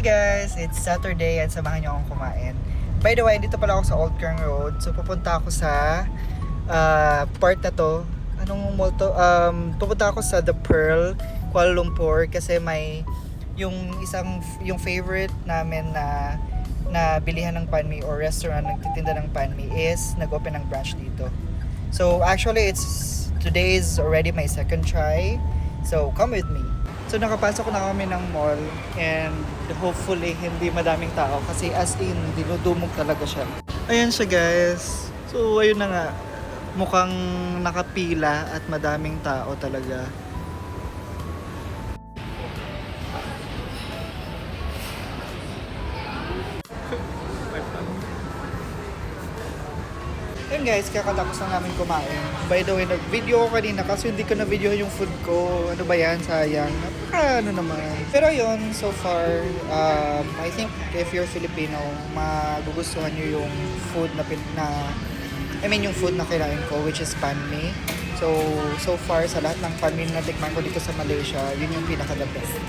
guys! It's Saturday at samahan niyo akong kumain. By the way, dito pala ako sa Old Kern Road. So pupunta ako sa part na to. Anong mall to? Pupunta ako sa The Pearl, Kuala Lumpur kasi may yung favorite namin na bilihan ng panmi or restaurant nagtitinda ng panmi is nag-open ng branch dito. So actually today is already my second try. So come with me. So nakapasok na kami ng mall and hopefully hindi madaming tao kasi as in dinudumog talaga siya. Ayan siya guys. So ayun na nga. Mukhang nakapila at madaming tao talaga. Yun guys, kakatapos na namin kumain. By the way, nag-video ko kanina kasi hindi ko na-video yung food ko. Ano ba yan? Sayang. Ano naman. Pero yun, so far, I think if you're Filipino, magugustuhan nyo yung food yung food na kailangan ko, which is panmi. So far, sa lahat ng panmi na tikman ko dito sa Malaysia, yun yung pinaka-the best.